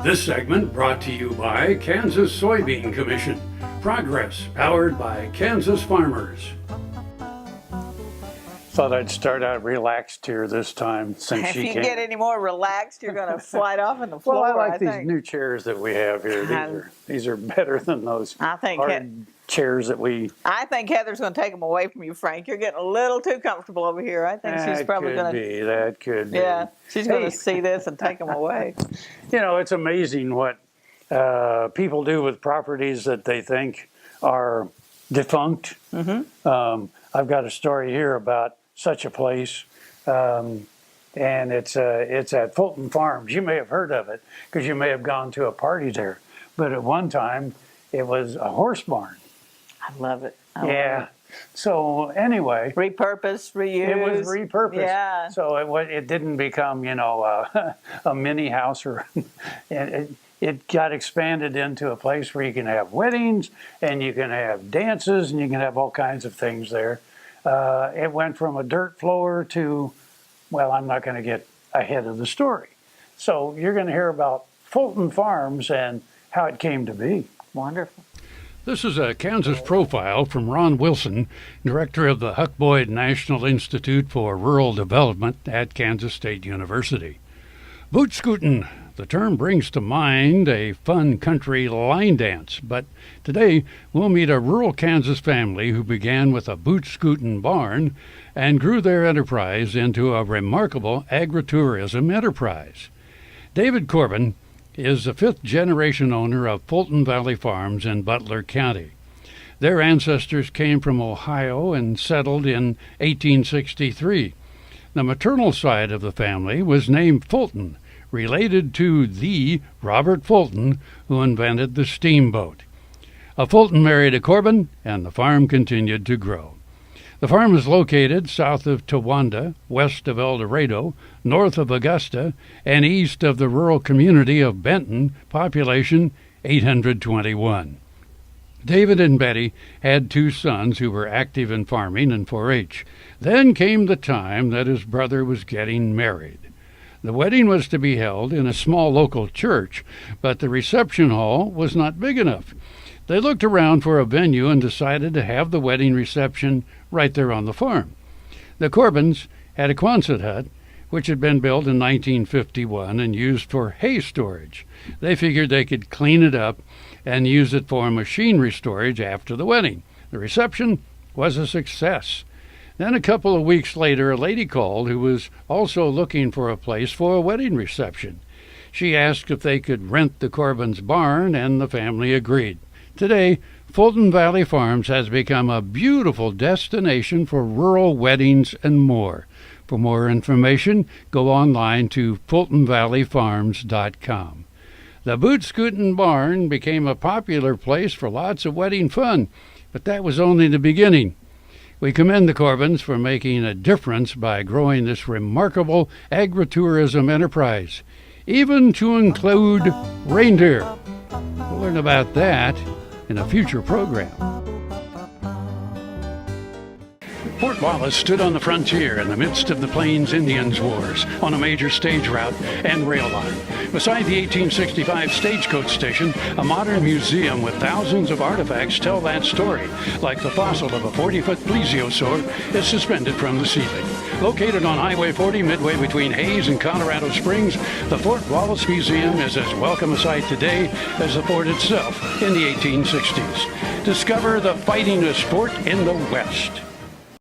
This segment brought to you by Kansas Soybean Commission. Progress powered by Kansas farmers. Thought I'd start out relaxed here this time since If you get any more relaxed, you're going to slide off on the floor. Well, I like these new chairs that we have here. These are better than those hard chairs that we... I think Heather's going to take them away from you, Frank. You're getting a little too comfortable over here. I think she's probably going to... That could be. Yeah, she's going to see this and take them away. You know, it's amazing what people do with properties that they think are defunct. Mm-hmm. I've got a story here about such a place, and it's at Fulton Farms. You may have heard of it because you may have gone to a party there. But at one time, it was a horse barn. I love it. So anyway, repurposed, reused. It was repurposed. Yeah. So it didn't become, you know, a mini house, or it got expanded into a place where you can have weddings and you can have dances and you can have all kinds of things there. It went from a dirt floor to, well, I'm not going to get ahead of the story. So you're going to hear about Fulton Farms and how it came to be. Wonderful. This is a Kansas profile from Ron Wilson, director of the Huck Boyd National Institute for Rural Development at Kansas State University. Boot scootin'. The term brings to mind a fun country line dance, but today we'll meet a rural Kansas family who began with a boot scootin' barn and grew their enterprise into a remarkable agritourism enterprise. David Corbin is the fifth-generation owner of Fulton Valley Farms in Butler County. Their ancestors came from Ohio and settled in 1863. The maternal side of the family was named Fulton, related to the Robert Fulton, who invented the steamboat. A Fulton married a Corbin, and the farm continued to grow. The farm is located south of Towanda, west of El Dorado, north of Augusta, and east of the rural community of Benton, population 821. David and Betty had two sons who were active in farming and 4-H. Then came the time that his brother was getting married. The wedding was to be held in a small local church, but the reception hall was not big enough. They looked around for a venue and decided to have the wedding reception right there on the farm. The Corbins had a Quonset hut, which had been built in 1951 and used for hay storage. They figured they could clean it up and use it for machinery storage after the wedding. The reception was a success. Then a couple of weeks later, a lady called who was also looking for a place for a wedding reception. She asked if they could rent the Corbins' barn, and the family agreed. Today, Fulton Valley Farms has become a beautiful destination for rural weddings and more. For more information, go online to fultonvalleyfarms.com. The Boot Scootin' Barn became a popular place for lots of wedding fun, but that was only the beginning. We commend the Corbins for making a difference by growing this remarkable agritourism enterprise, even to include reindeer. We'll learn about that in a future program. Fort Wallace stood on the frontier in the midst of the Plains Indians Wars on a major stage route and rail line. Beside the 1865 stagecoach station, a modern museum with thousands of artifacts tell that story, like the fossil of a 40-foot plesiosaur is suspended from the ceiling. Located on Highway 40 midway between Hayes and Colorado Springs, the Fort Wallace Museum is as welcome a site today as the fort itself in the 1860s. Discover the fightingest fort in the West.